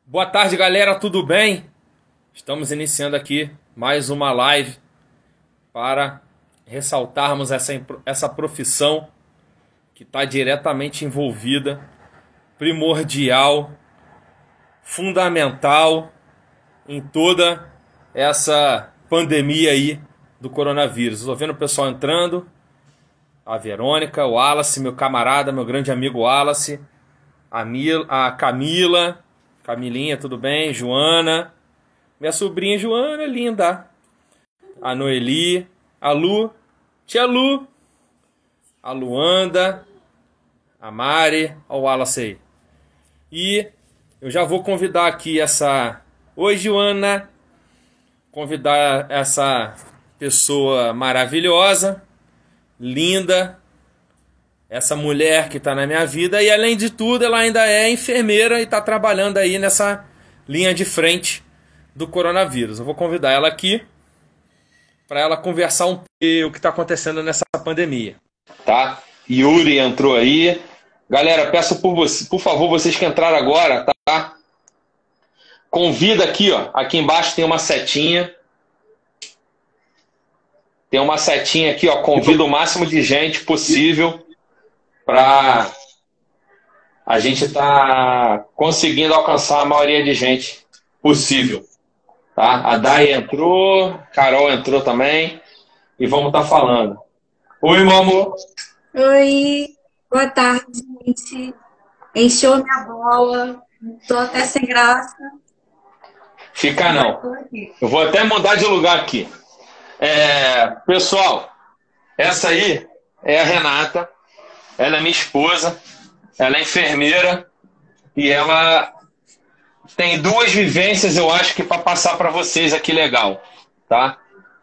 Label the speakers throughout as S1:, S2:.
S1: Boa tarde, galera, tudo bem? Estamos iniciando aqui mais uma live para ressaltarmos essa profissão que está diretamente envolvida, primordial, fundamental em toda essa pandemia aí do coronavírus. Estou vendo o pessoal entrando, a Verônica, o Wallace, meu camarada, meu grande amigo Wallace, a Camila, Camilinha, tudo bem? Joana, minha sobrinha Joana, linda. A Noeli, a Lu, tia Lu, a Luanda, a Mari, o Wallace aí. E eu já vou convidar aqui Oi, Joana! Convidar essa pessoa maravilhosa, linda, essa mulher que está na minha vida, e além de tudo ela ainda é enfermeira e está trabalhando aí nessa linha de frente do coronavírus. Eu vou convidar ela aqui para ela conversar um pouco o que está acontecendo nessa pandemia. Tá? Yuri entrou aí. Galera, peço por favor, vocês que entraram agora, tá? Convida aqui, ó. Aqui embaixo tem uma setinha. Tem uma setinha aqui, ó. Convida o máximo de gente possível para a gente estar conseguindo alcançar a maioria de gente possível. Tá? A Dai entrou, Carol entrou também, e vamos estar falando. Oi, meu amor.
S2: Oi, boa tarde, gente. Encheu minha bola, tô até sem graça.
S1: Fica não. Eu vou até mudar de lugar aqui. Pessoal, essa aí é a Renata. Ela é minha esposa, ela é enfermeira e ela tem duas vivências, eu acho que para passar para vocês aqui legal, tá?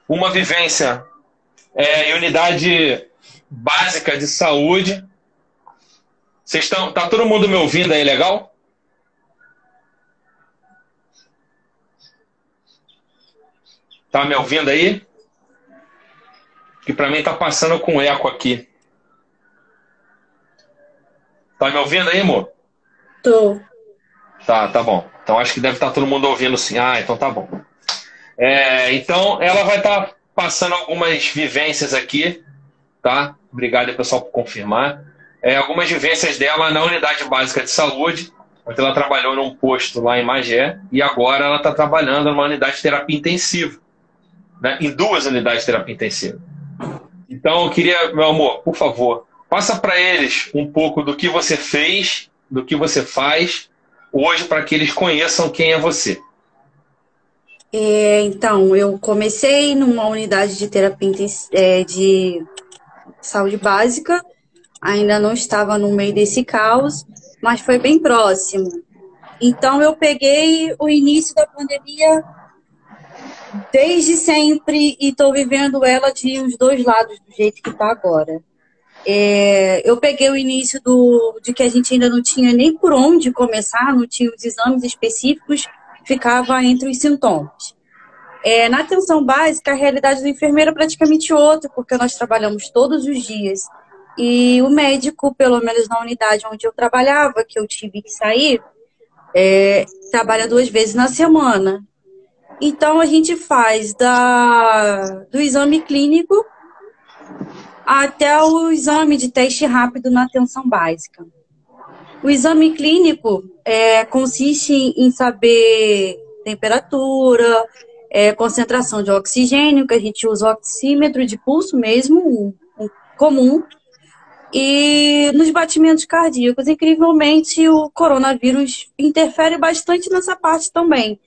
S1: Uma vivência em unidade básica de saúde. Tá todo mundo me ouvindo aí legal? Tá me ouvindo aí? Que para mim tá passando com eco aqui. Tá me ouvindo aí, amor?
S2: Tô.
S1: Tá bom. Então acho que deve estar todo mundo ouvindo sim. Ah, então tá bom. Então ela vai estar passando algumas vivências aqui, tá? Obrigado aí, pessoal, por confirmar. Algumas vivências dela na unidade básica de saúde, onde ela trabalhou num posto lá em Magé, e agora ela está trabalhando numa unidade de terapia intensiva, né? Em duas unidades de terapia intensiva. Então eu queria, meu amor, por favor, passa para eles um pouco do que você fez, do que você faz hoje, para que eles conheçam quem é você.
S2: Então, eu comecei numa unidade de terapia de saúde básica, ainda não estava no meio desse caos, mas foi bem próximo. Então, eu peguei o início da pandemia desde sempre e estou vivendo ela de os dois lados, do jeito que está agora. Eu peguei o início de que a gente ainda não tinha nem por onde começar, não tinha os exames específicos, ficava entre os sintomas. Na atenção básica, a realidade do enfermeiro é praticamente outra, porque nós trabalhamos todos os dias. E o médico, pelo menos na unidade onde eu trabalhava, que eu tive que sair, trabalha 2 vezes na semana. Então, a gente faz do exame clínico até o exame de teste rápido na atenção básica. O exame clínico consiste em saber temperatura, concentração de oxigênio, que a gente usa o oxímetro de pulso mesmo, um comum, e nos batimentos cardíacos. Incrivelmente, o coronavírus interfere bastante nessa parte também.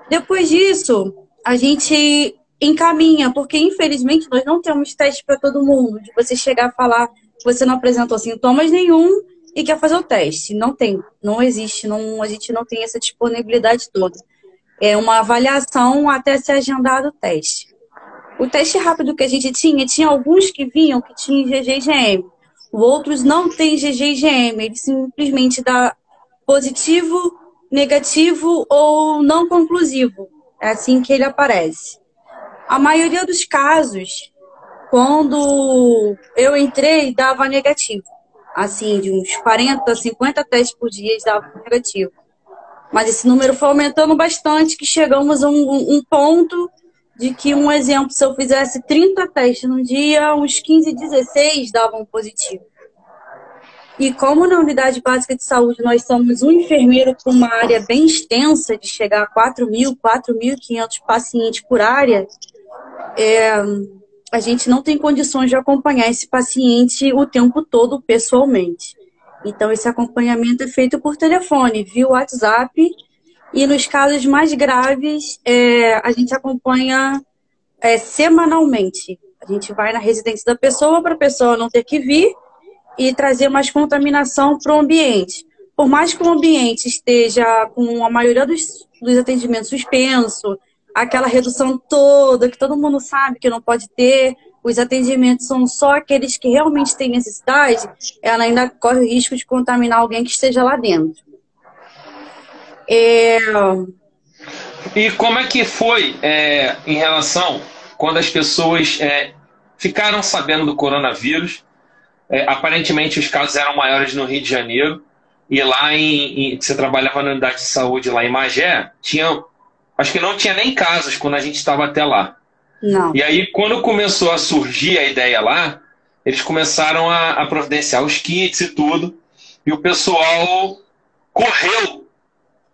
S2: Depois disso, a gente encaminha, porque infelizmente nós não temos teste para todo mundo, de você chegar a falar que você não apresentou sintomas nenhum e quer fazer o teste. Não tem, não existe, a gente não tem essa disponibilidade toda. É uma avaliação até ser agendado o teste. O teste rápido que a gente tinha alguns que vinham que tinham IgG e IgM. Outros não têm IgG e IgM, ele simplesmente dá positivo, negativo ou não conclusivo. É assim que ele aparece. A maioria dos casos, quando eu entrei, dava negativo. Assim, de uns 40, 50 testes por dia, dava negativo. Mas esse número foi aumentando bastante, que chegamos a um ponto de que, um exemplo, se eu fizesse 30 testes no dia, uns 15, 16 davam positivo. E como na unidade básica de saúde nós somos um enfermeiro para uma área bem extensa, de chegar a 4.000, 4.500 pacientes por área, a gente não tem condições de acompanhar esse paciente o tempo todo pessoalmente. Então, esse acompanhamento é feito por telefone, via WhatsApp, e nos casos mais graves, a gente acompanha semanalmente. A gente vai na residência da pessoa para a pessoa não ter que vir e trazer mais contaminação para o ambiente. Por mais que o ambiente esteja com a maioria dos atendimentos suspenso, aquela redução toda, que todo mundo sabe que não pode ter, os atendimentos são só aqueles que realmente têm necessidade, ela ainda corre o risco de contaminar alguém que esteja lá dentro.
S1: E como é que foi em relação quando as pessoas ficaram sabendo do coronavírus? Aparentemente os casos eram maiores no Rio de Janeiro, e lá você trabalhava na unidade de saúde lá em Magé, acho que não tinha nem casos quando a gente estava até lá.
S2: Não.
S1: E aí, quando começou a surgir a ideia lá, eles começaram a providenciar os kits e tudo, e o pessoal correu,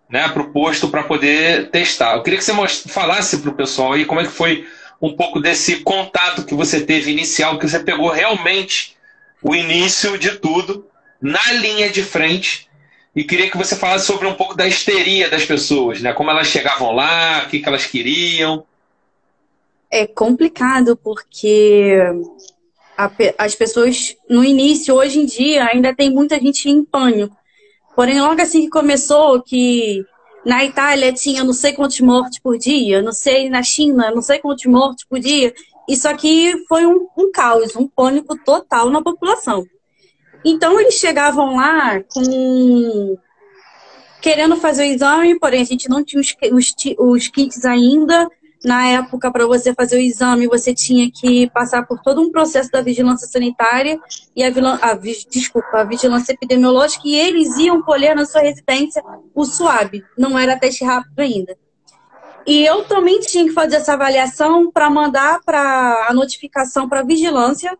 S1: né, para o posto para poder testar. Eu queria que você falasse para o pessoal aí como é que foi um pouco desse contato que você teve inicial, que você pegou realmente o início de tudo na linha de frente, e queria que você falasse sobre um pouco da histeria das pessoas, né? Como elas chegavam lá, o que elas queriam.
S2: É complicado porque as pessoas, no início, hoje em dia, ainda tem muita gente em pânico. Porém, logo assim que começou, que na Itália tinha não sei quantos mortes por dia, não sei, na China, não sei quantos mortes por dia, isso aqui foi um caos, um pânico total na população. Então, eles chegavam lá querendo fazer o exame, porém a gente não tinha os kits ainda. Na época, para você fazer o exame, você tinha que passar por todo um processo da vigilância sanitária e a vigilância epidemiológica, e eles iam colher na sua residência o SWAB, não era teste rápido ainda. E eu também tinha que fazer essa avaliação para mandar a notificação para a vigilância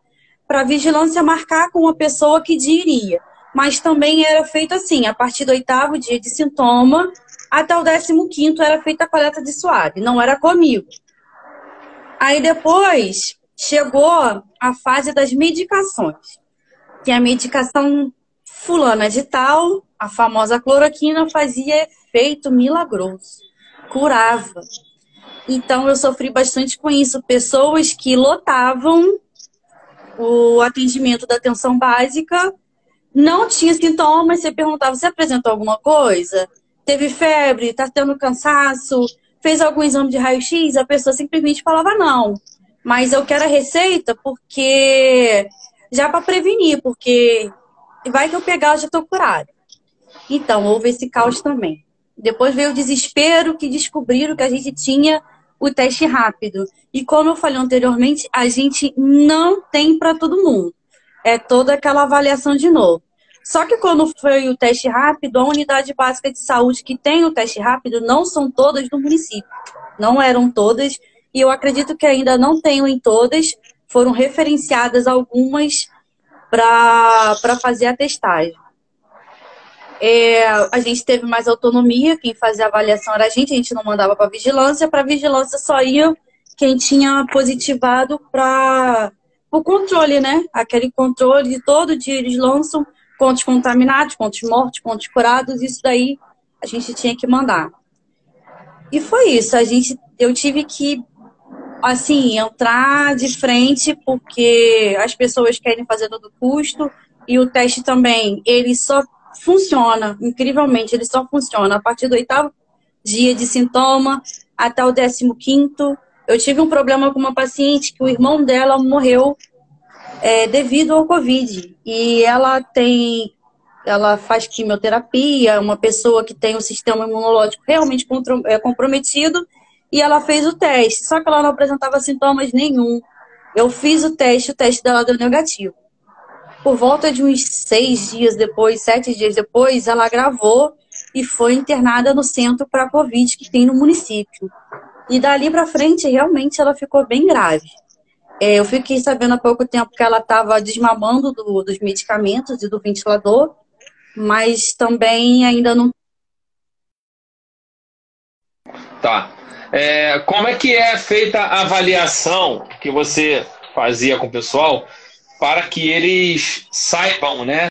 S2: marcar com a pessoa que dia iria. Mas também era feito assim, a partir do 8º dia de sintoma, até o 15º era feita a coleta de SWAB, não era comigo. Aí depois chegou a fase das medicações, que a medicação fulana de tal, a famosa cloroquina, fazia efeito milagroso, curava. Então eu sofri bastante com isso, pessoas que lotavam o atendimento da atenção básica, não tinha sintomas, você perguntava, você apresentou alguma coisa? Teve febre, está tendo cansaço, fez algum exame de raio-x? A pessoa simplesmente falava não. Mas eu quero a receita porque já para prevenir, porque vai que eu pegar, eu já estou curada. Então, houve esse caos também. Depois veio o desespero, que descobriram que a gente tinha o teste rápido. E como eu falei anteriormente, a gente não tem para todo mundo. É toda aquela avaliação de novo. Só que quando foi o teste rápido, a unidade básica de saúde que tem o teste rápido não são todas do município. Não eram todas, e eu acredito que ainda não tenham em todas. Foram referenciadas algumas para fazer a testagem. A gente teve mais autonomia, quem fazia a avaliação era a gente não mandava para a vigilância só ia quem tinha positivado para o controle, né? Aquele controle de todo dia eles lançam quantos contaminados, quantos mortos, quantos curados, isso daí a gente tinha que mandar. E foi isso, eu tive que, assim, entrar de frente, porque as pessoas querem fazer todo custo, e o teste também, ele só funciona, incrivelmente, ele só funciona a partir do 8º dia de sintoma até o 15º. Eu tive um problema com uma paciente que o irmão dela morreu devido ao Covid. E ela faz quimioterapia, uma pessoa que tem o sistema imunológico realmente comprometido, e ela fez o teste, só que ela não apresentava sintomas nenhum. Eu fiz o teste dela deu negativo. Por volta de uns 6 dias depois, 7 dias depois, ela agravou e foi internada no centro para Covid que tem no município. E dali para frente, realmente, ela ficou bem grave. Eu fiquei sabendo há pouco tempo que ela estava desmamando dos medicamentos e do ventilador, mas também ainda não.
S1: Tá. Como é que é feita a avaliação que você fazia com o pessoal para que eles saibam, né?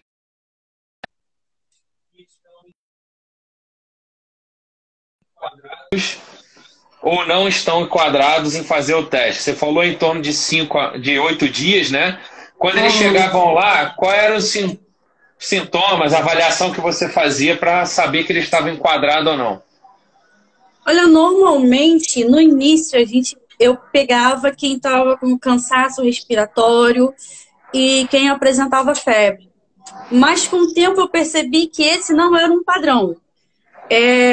S1: Ou não estão enquadrados em fazer o teste? Você falou em torno de 8 dias, né? Quando eles chegavam lá, quais eram os sintomas, a avaliação que você fazia para saber que eles estavam enquadrados ou não?
S2: Olha, normalmente, no início, eu pegava quem estava com cansaço respiratório e quem apresentava febre. Mas com o tempo eu percebi que esse não era um padrão.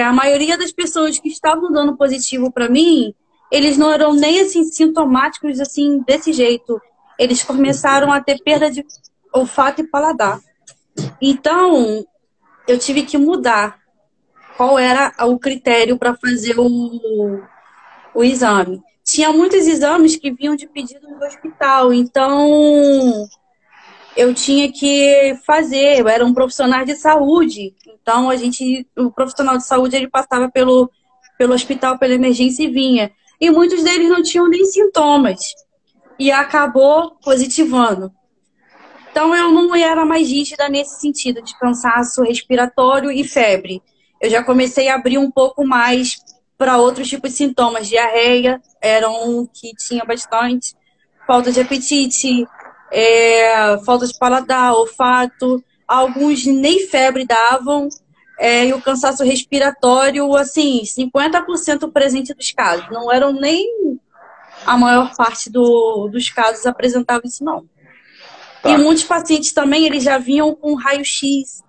S2: A maioria das pessoas que estavam dando positivo para mim, eles não eram nem assim sintomáticos assim desse jeito. Eles começaram a ter perda de olfato e paladar. Então, eu tive que mudar qual era o critério para fazer o exame. Tinha muitos exames que vinham de pedido do hospital, então eu tinha que fazer. Eu era um profissional de saúde, então o profissional de saúde ele passava pelo hospital, pela emergência e vinha. E muitos deles não tinham nem sintomas e acabou positivando. Então eu não era mais rígida nesse sentido de cansaço respiratório e febre. Eu já comecei a abrir um pouco mais para outros tipos de sintomas. Diarreia era um que tinha bastante, falta de apetite, falta de paladar, olfato. Alguns nem febre davam. E o cansaço respiratório, assim, 50% presente dos casos. Não eram nem a maior parte dos casos apresentava isso, não. E
S1: Tá.
S2: muitos pacientes também, eles já vinham com raio-x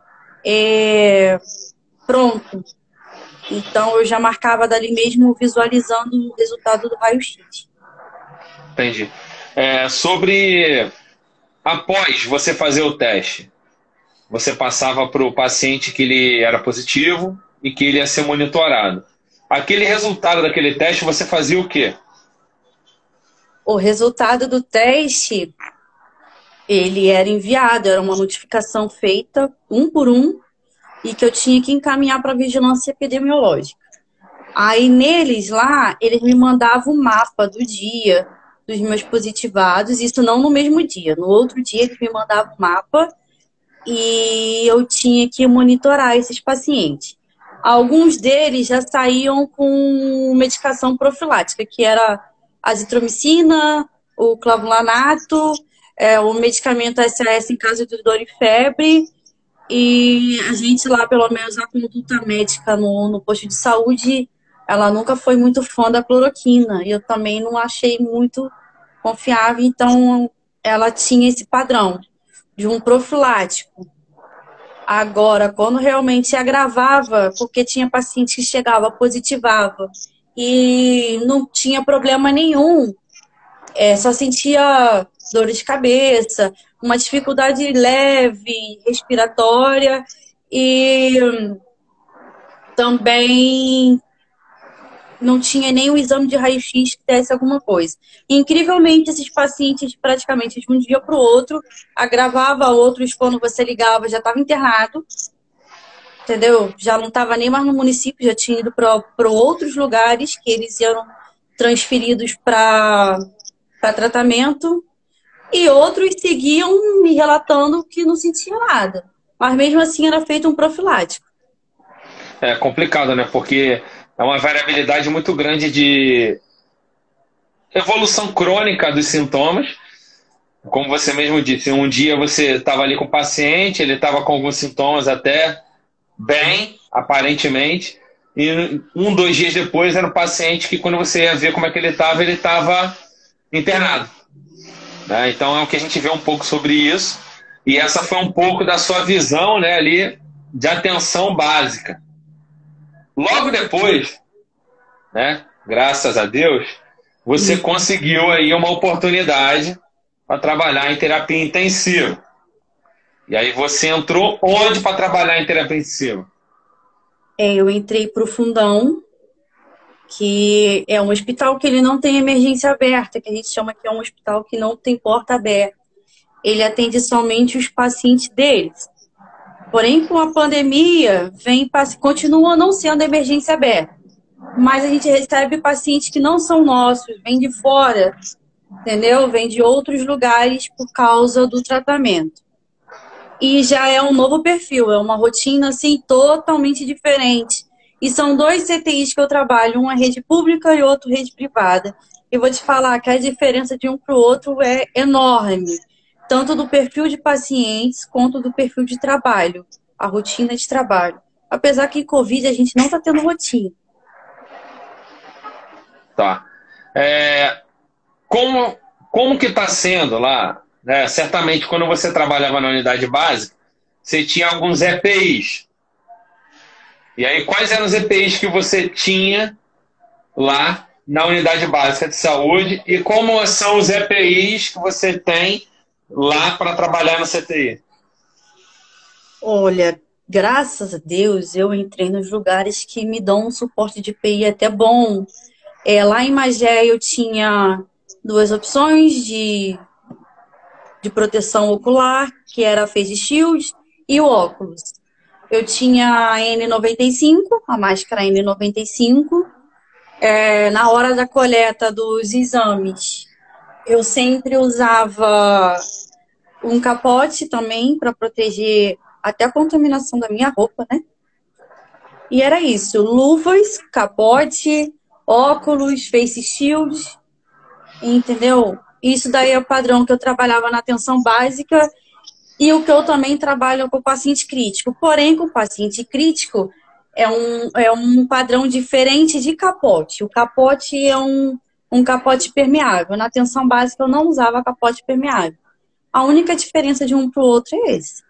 S2: pronto. Então, eu já marcava dali mesmo visualizando o resultado do raio-x.
S1: Entendi. Após você fazer o teste, você passava para o paciente que ele era positivo e que ele ia ser monitorado. Aquele resultado daquele teste, você fazia o quê?
S2: O resultado do teste, ele era enviado, era uma notificação feita um por um e que eu tinha que encaminhar para a vigilância epidemiológica. Aí neles lá, eles me mandavam o mapa do dia dos meus positivados, isso não no mesmo dia, no outro dia eles me mandavam o mapa e eu tinha que monitorar esses pacientes. Alguns deles já saíam com medicação profilática, que era azitromicina, o clavulanato, o medicamento SAS em caso de dor e febre, e a gente lá, pelo menos a conduta médica no posto de saúde, ela nunca foi muito fã da cloroquina, e eu também não achei muito confiável, então ela tinha esse padrão de um profilático. Agora, quando realmente agravava, porque tinha paciente que chegava, positivava, e não tinha problema nenhum, só sentia dor de cabeça, uma dificuldade leve, respiratória, e também não tinha nem o exame de raio-x que desse alguma coisa. E, incrivelmente, esses pacientes, praticamente de um dia para o outro, agravava outros quando você ligava, já estava internado, entendeu? Já não estava nem mais no município, já tinha ido para outros lugares que eles eram transferidos para tratamento, e outros seguiam me relatando que não sentia nada. Mas mesmo assim era feito um profilático.
S1: É complicado, né? Porque é uma variabilidade muito grande de evolução crônica dos sintomas. Como você mesmo disse, um dia você estava ali com o paciente, ele estava com alguns sintomas até bem, aparentemente, e 2 dias depois era um paciente que, quando você ia ver como é que ele estava internado. Né? Então é o que a gente vê um pouco sobre isso, e essa foi um pouco da sua visão, né, ali de atenção básica. Logo depois, né, graças a Deus, você conseguiu aí uma oportunidade para trabalhar em terapia intensiva. E aí você entrou onde para trabalhar em terapia intensiva?
S2: Eu entrei para o Fundão, que é um hospital que ele não tem emergência aberta, que a gente chama que é um hospital que não tem porta aberta. Ele atende somente os pacientes deles. Porém, com a pandemia, continua não sendo emergência aberta. Mas a gente recebe pacientes que não são nossos, vêm de fora, entendeu? Vêm de outros lugares por causa do tratamento. E já é um novo perfil, é uma rotina assim totalmente diferente. E são dois CTIs que eu trabalho, uma rede pública e outro rede privada. Eu vou te falar que a diferença de um para o outro é enorme, tanto do perfil de pacientes quanto do perfil de trabalho, a rotina de trabalho. Apesar que em Covid a gente não está tendo rotina.
S1: Tá. É, como que está sendo lá? Né? Certamente, quando você trabalhava na unidade básica, você tinha alguns EPIs. E aí, quais eram os EPIs que você tinha lá na unidade básica de saúde e como são os EPIs que você tem lá para trabalhar no CTI?
S2: Olha, graças a Deus eu entrei nos lugares que me dão um suporte de EPI até bom. Lá em Magé eu tinha duas opções de proteção ocular, que era a Face Shield e o óculos. Eu tinha a N95, a máscara N95. Na hora da coleta dos exames, eu sempre usava um capote também para proteger até a contaminação da minha roupa, né? E era isso, luvas, capote, óculos, face shield, entendeu? Isso daí é o padrão que eu trabalhava na atenção básica e o que eu também trabalho com o paciente crítico. Porém, com o paciente crítico é um padrão diferente de capote. O capote é um capote permeável. Na atenção básica eu não usava capote permeável. A única diferença de um para o outro é esse.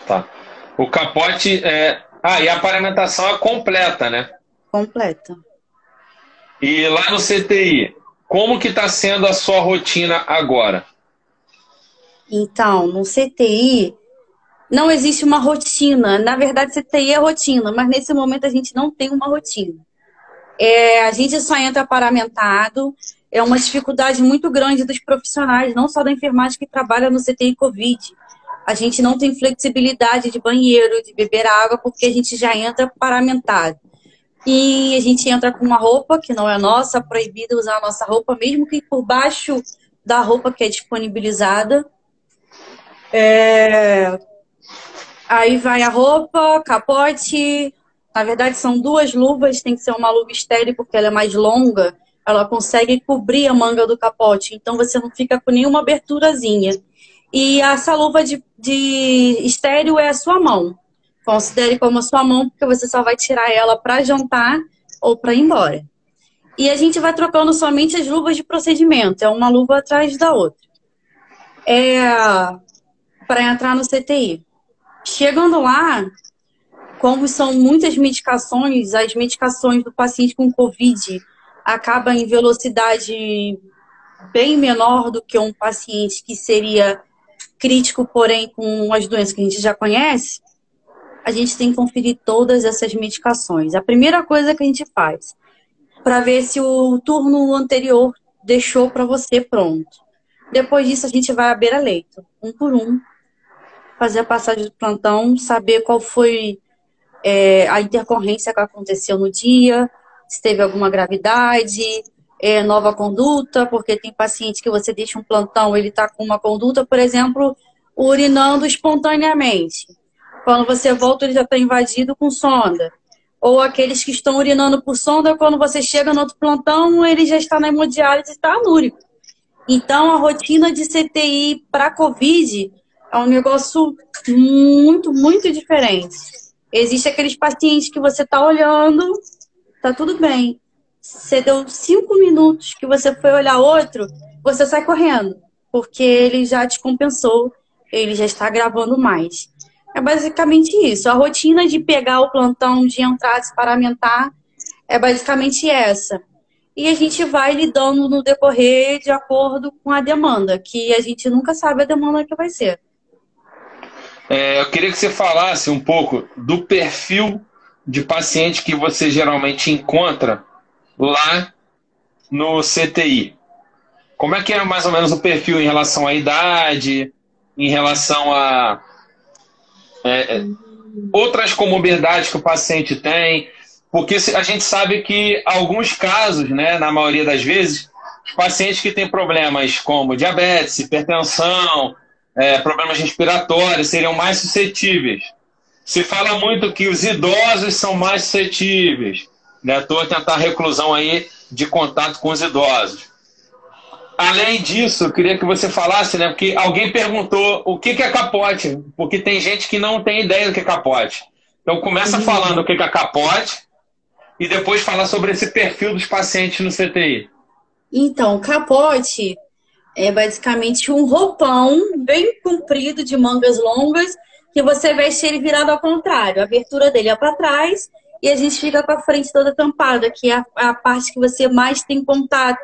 S1: Tá. O capote é... e a paramentação é completa, né?
S2: Completa.
S1: E lá no CTI, como que está sendo a sua rotina agora?
S2: Então, no CTI não existe uma rotina. Na verdade, CTI é rotina, mas nesse momento a gente não tem uma rotina. A gente só entra paramentado. É uma dificuldade muito grande dos profissionais, não só da enfermagem que trabalha no CTI Covid. A gente não tem flexibilidade de banheiro, de beber água, porque a gente já entra paramentado. E a gente entra com uma roupa que não é nossa, proibido usar a nossa roupa, mesmo que por baixo da roupa que é disponibilizada. Aí vai a roupa, capote. Na verdade, são duas luvas, tem que ser uma luva estéril porque ela é mais longa. Ela consegue cobrir a manga do capote, então você não fica com nenhuma aberturazinha. E essa luva de estéreo é a sua mão. Considere como a sua mão, porque você só vai tirar ela para jantar ou para ir embora. E a gente vai trocando somente as luvas de procedimento, é uma luva atrás da outra. Para entrar no CTI. Chegando lá, como são muitas medicações, as medicações do paciente com Covid acabam em velocidade bem menor do que um paciente que seria crítico, porém com as doenças que a gente já conhece, a gente tem que conferir todas essas medicações. A primeira coisa que a gente faz, para ver se o turno anterior deixou para você pronto. Depois disso, a gente vai à beira-leito, um por um, fazer a passagem do plantão, saber qual foi a intercorrência que aconteceu no dia, se teve alguma gravidade, nova conduta, porque tem paciente que você deixa um plantão, ele está com uma conduta, por exemplo, urinando espontaneamente. Quando você volta, ele já está invadido com sonda. Ou aqueles que estão urinando por sonda, quando você chega no outro plantão, ele já está na hemodiálise e está anúrico. Então, a rotina de CTI para COVID é um negócio muito, muito diferente. Existem aqueles pacientes que você está olhando, tá tudo bem. Você deu 5 minutos que você foi olhar outro, você sai correndo, porque ele já te compensou, ele já está gravando mais. É basicamente isso. A rotina de pegar o plantão, de entrar, de se paramentar, é basicamente essa. E a gente vai lidando no decorrer de acordo com a demanda, que a gente nunca sabe a demanda que vai ser.
S1: Eu queria que você falasse um pouco do perfil de paciente que você geralmente encontra lá no CTI? Como é que é mais ou menos o perfil em relação à idade, em relação a outras comorbidades que o paciente tem? Porque a gente sabe que alguns casos, né, na maioria das vezes, os pacientes que têm problemas como diabetes, hipertensão, problemas respiratórios seriam mais suscetíveis. Se fala muito que os idosos são mais suscetíveis, né? Estou a tentar reclusão aí de contato com os idosos. Além disso, eu queria que você falasse, né? Porque alguém perguntou o que é capote, porque tem gente que não tem ideia do que é capote. Então começa falando o que é capote e depois falar sobre esse perfil dos pacientes no CTI.
S2: Então, capote é basicamente um roupão bem comprido de mangas longas que você veste ele virado ao contrário. A abertura dele é para trás e a gente fica com a frente toda tampada, que é a parte que você mais tem contato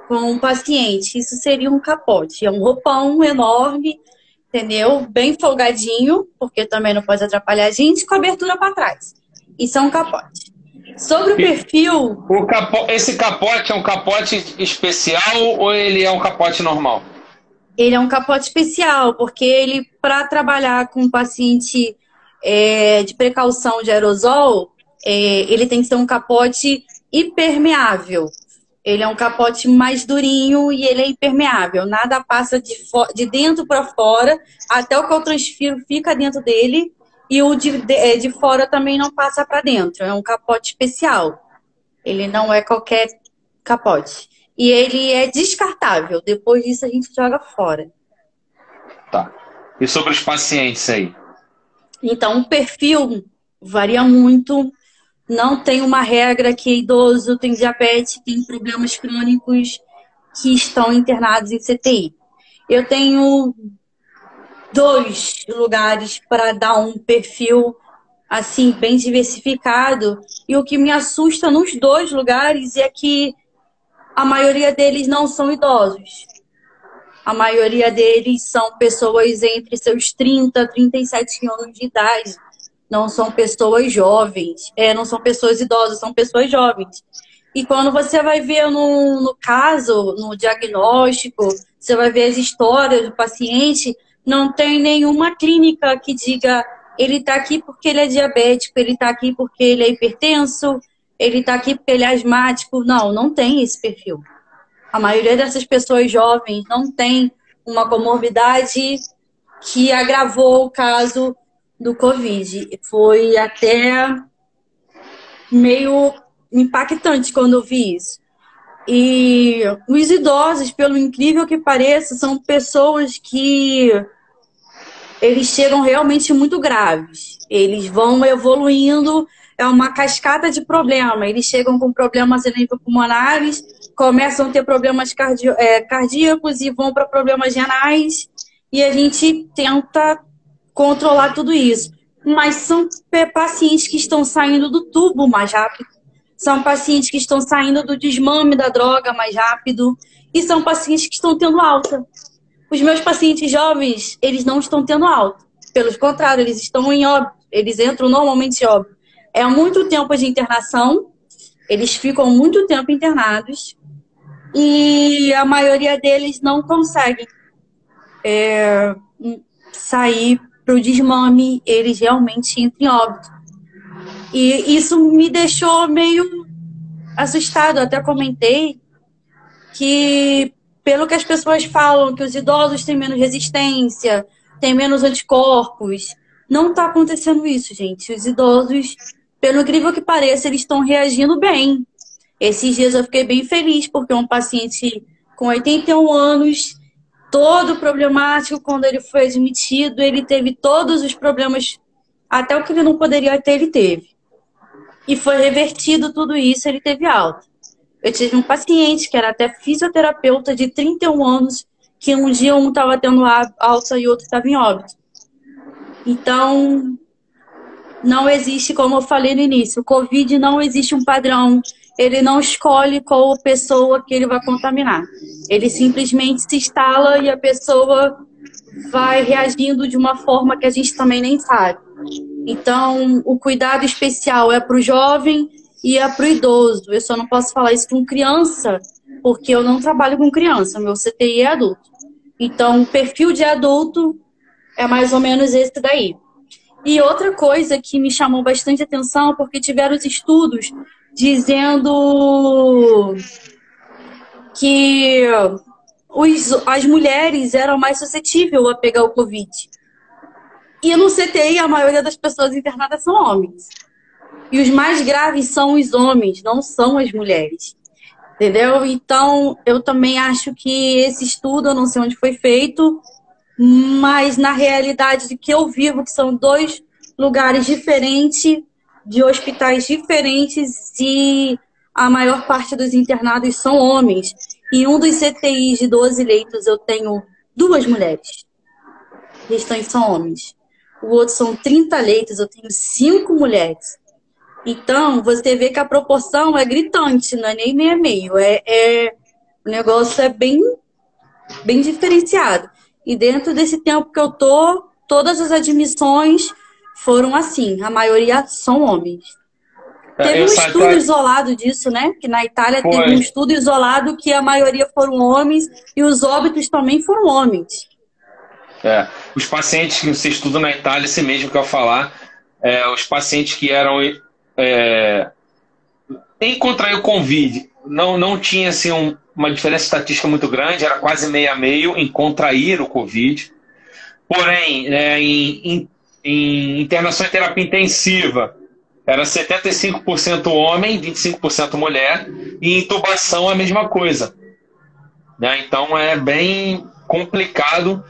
S2: com o paciente. Isso seria um capote. É um roupão enorme, entendeu? Bem folgadinho, porque também não pode atrapalhar a gente, com a abertura para trás. Isso é um capote. Sobre o perfil...
S1: Esse capote é um capote especial ou ele é um capote normal?
S2: Ele é um capote especial, porque ele, para trabalhar com um paciente de precaução de aerosol, ele tem que ser um capote impermeável. Ele é um capote mais durinho e ele é impermeável. Nada passa de dentro para fora, até o que eu transfiro fica dentro dele. E o de fora também não passa para dentro. É um capote especial. Ele não é qualquer capote. E ele é descartável. Depois disso a gente joga fora.
S1: Tá. E sobre os pacientes aí?
S2: Então, o perfil varia muito. Não tem uma regra que idoso tem diabetes, tem problemas crônicos que estão internados em CTI. Eu tenho 2 lugares para dar um perfil assim bem diversificado, e o que me assusta nos 2 lugares é que a maioria deles não são idosos. A maioria deles são pessoas entre seus 30 e 37 anos de idade. Não são pessoas jovens, não são pessoas idosas, são pessoas jovens. E quando você vai ver no caso, no diagnóstico, você vai ver as histórias do paciente, não tem nenhuma clínica que diga ele está aqui porque ele é diabético, ele está aqui porque ele é hipertenso, ele está aqui porque ele é asmático. Não, não tem esse perfil. A maioria dessas pessoas jovens não tem uma comorbidade que agravou o caso do Covid. Foi até meio impactante quando eu vi isso. E os idosos, pelo incrível que pareça, são pessoas que eles chegam realmente muito graves. Eles vão evoluindo, é uma cascata de problema. Eles chegam com problemas pulmonares, começam a ter problemas cardíacos e vão para problemas renais. E a gente tenta controlar tudo isso. Mas são pacientes que estão saindo do tubo mais rápido. São pacientes que estão saindo do desmame da droga mais rápido. E são pacientes que estão tendo alta. Os meus pacientes jovens, eles não estão tendo alta. Pelo contrário, eles estão em óbito. Eles entram normalmente em óbito. É muito tempo de internação. Eles ficam muito tempo internados. E a maioria deles não consegue sair para o desmame. Eles realmente entram em óbito. E isso me deixou meio assustado. Eu até comentei que, pelo que as pessoas falam, que os idosos têm menos resistência, têm menos anticorpos. Não está acontecendo isso, gente. Os idosos, pelo incrível que pareça, eles estão reagindo bem. Esses dias eu fiquei bem feliz, porque um paciente com 81 anos, todo problemático, quando ele foi admitido, ele teve todos os problemas, até o que ele não poderia ter, ele teve. E foi revertido tudo isso, ele teve alta. Eu tive um paciente que era até fisioterapeuta de 31 anos, que um dia um estava tendo alta e outro estava em óbito. Então, não existe, como eu falei no início, o Covid não existe um padrão. Ele não escolhe qual pessoa que ele vai contaminar. Ele simplesmente se instala e a pessoa vai reagindo de uma forma que a gente também nem sabe. Então, o cuidado especial é para o jovem e é para o idoso. Eu só não posso falar isso com criança, porque eu não trabalho com criança, meu CTI é adulto. Então, o perfil de adulto é mais ou menos esse daí. E outra coisa que me chamou bastante atenção, porque tiveram os estudos dizendo que as mulheres eram mais suscetíveis a pegar o Covid. E no CTI, a maioria das pessoas internadas são homens. E os mais graves são os homens, não são as mulheres. Entendeu? Então, eu também acho que esse estudo, eu não sei onde foi feito, mas na realidade de que eu vivo, que são 2 lugares diferentes, de hospitais diferentes, e a maior parte dos internados são homens. Em um dos CTIs de 12 leitos eu tenho 2 mulheres. O restante são homens. O outro são 30 leitos, eu tenho 5 mulheres. Então, você vê que a proporção é gritante, não é nem meio a meio. O negócio é bem diferenciado. E dentro desse tempo que eu tô, todas as admissões foram assim. A maioria são homens. Teve um estudo isolado disso, né? Que na Itália teve um estudo isolado que a maioria foram homens e os óbitos também foram homens.
S1: Os pacientes que você estuda na Itália, esse mesmo que eu ia falar, os pacientes que eram em contrair o Covid, não tinha assim, uma diferença estatística muito grande, era quase meio a meio em contrair o Covid. Porém, em internação em terapia intensiva, era 75% homem, 25% mulher, e intubação a mesma coisa. Né? Então é bem complicado,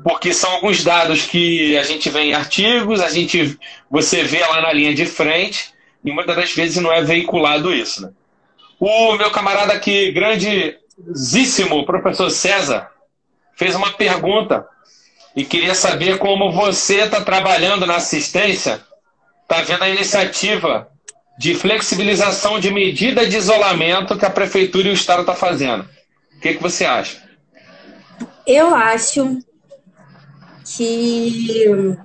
S1: porque são alguns dados que a gente vê em artigos, você vê lá na linha de frente, e muitas das vezes não é veiculado isso. Né? O meu camarada aqui, grandíssimo professor César, fez uma pergunta e queria saber como você está trabalhando na assistência, está vendo a iniciativa de flexibilização de medida de isolamento que a Prefeitura e o Estado estão fazendo. O que você acha?
S2: Eu acho que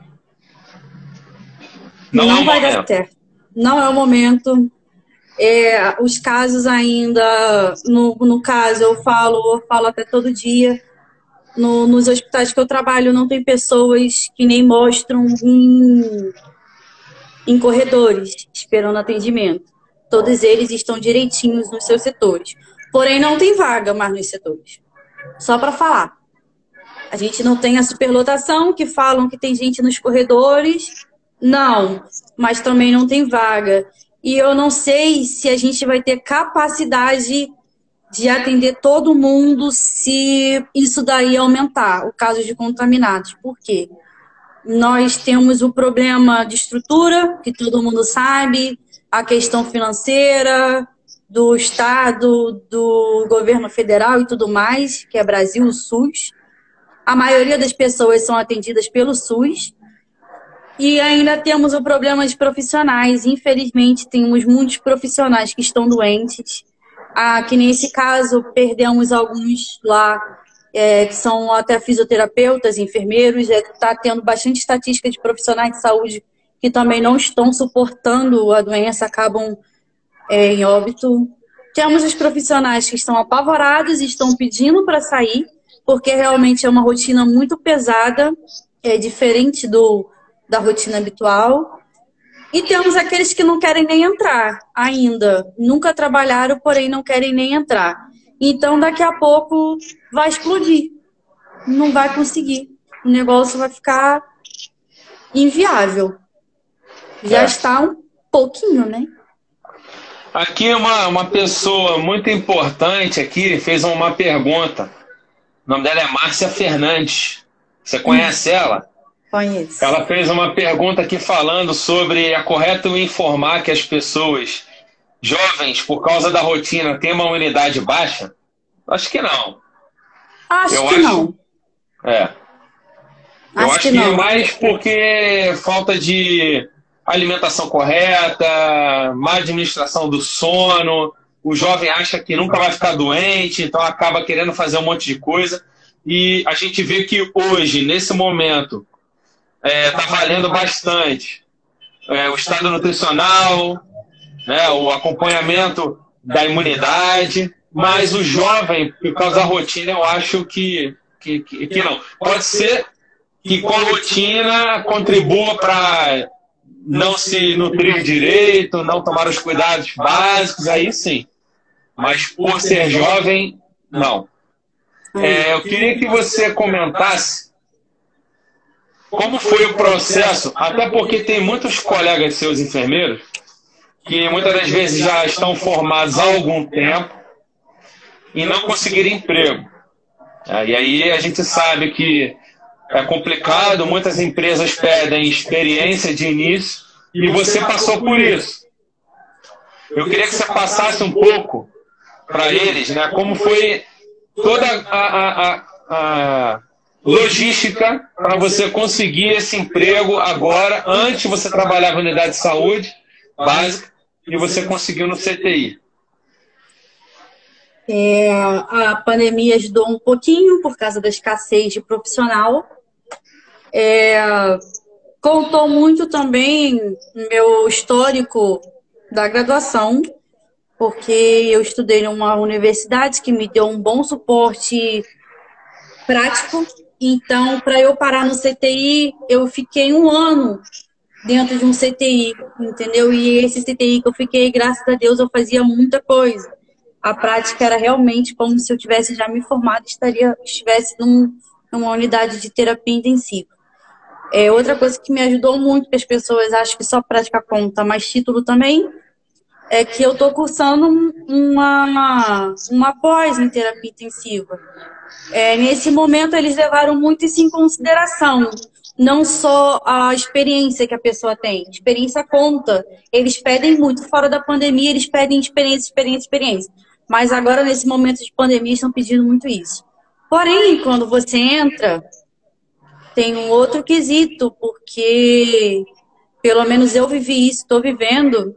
S2: não vai dar certo. Não é o momento. Os casos ainda, no caso, eu falo até todo dia, nos hospitais que eu trabalho não tem pessoas que nem mostram em corredores, esperando atendimento. Todos eles estão direitinhos nos seus setores. Porém, não tem vaga mais nos setores. Só para falar. A gente não tem a superlotação, que falam que tem gente nos corredores. Não, mas também não tem vaga. E eu não sei se a gente vai ter capacidade de atender todo mundo se isso daí aumentar, o caso de contaminados. Por quê? Nós temos o problema de estrutura, que todo mundo sabe, a questão financeira, do Estado, do governo federal e tudo mais, que é Brasil, o SUS. A maioria das pessoas são atendidas pelo SUS. E ainda temos o problema de profissionais. Infelizmente, temos muitos profissionais que estão doentes. Que nesse caso, perdemos alguns lá, que são até fisioterapeutas, enfermeiros. Está tendo bastante estatística de profissionais de saúde que também não estão suportando a doença, acabam em óbito. Temos os profissionais que estão apavorados e estão pedindo para sair, porque realmente é uma rotina muito pesada, diferente da rotina habitual. E temos aqueles que não querem nem entrar ainda. Nunca trabalharam, porém não querem nem entrar. Então, daqui a pouco vai explodir. Não vai conseguir. O negócio vai ficar inviável. Já está um pouquinho, né?
S1: Aqui uma pessoa muito importante aqui fez uma pergunta. O nome dela é Márcia Fernandes. Você conhece ela?
S2: Conheço.
S1: Ela fez uma pergunta aqui falando sobre é correto informar que as pessoas jovens, por causa da rotina, têm uma imunidade baixa? Acho que não.
S2: Acho que não.
S1: Eu acho que não. Mais porque falta de alimentação correta, má administração do sono, o jovem acha que nunca vai ficar doente, então acaba querendo fazer um monte de coisa. E a gente vê que hoje, nesse momento, tá valendo bastante o estado nutricional, né, o acompanhamento da imunidade, mas o jovem, por causa da rotina, eu acho que não. Pode ser que com a rotina contribua para não se nutrir direito, não tomar os cuidados básicos, aí sim. Mas por ser jovem, não. Eu queria que você comentasse como foi o processo, até porque tem muitos colegas seus enfermeiros que muitas das vezes já estão formados há algum tempo e não conseguiram emprego. E aí a gente sabe que é complicado, muitas empresas pedem experiência de início e você passou por isso. Eu queria que você passasse um pouco para eles, né, como foi toda a logística para você conseguir esse emprego agora. Antes você trabalhava na unidade de saúde básica e você conseguiu no CTI.
S2: A pandemia ajudou um pouquinho por causa da escassez de profissional. Contou muito também meu histórico da graduação, porque eu estudei numa universidade que me deu um bom suporte prático. Então, para eu parar no CTI, eu fiquei 1 ano dentro de um CTI, entendeu? E esse CTI que eu fiquei, graças a Deus, eu fazia muita coisa. A prática era realmente como se eu tivesse já me formado e estivesse numa unidade de terapia intensiva. Outra coisa que me ajudou muito, que as pessoas acham que só prática conta, mas título também, é que eu estou cursando uma pós em terapia intensiva. Nesse momento, eles levaram muito isso em consideração. Não só a experiência que a pessoa tem. Experiência conta. Eles pedem muito. Fora da pandemia, eles pedem experiência. Mas agora, nesse momento de pandemia, estão pedindo muito isso. Porém, quando você entra, tem um outro quesito, porque, pelo menos eu vivi isso, estou vivendo,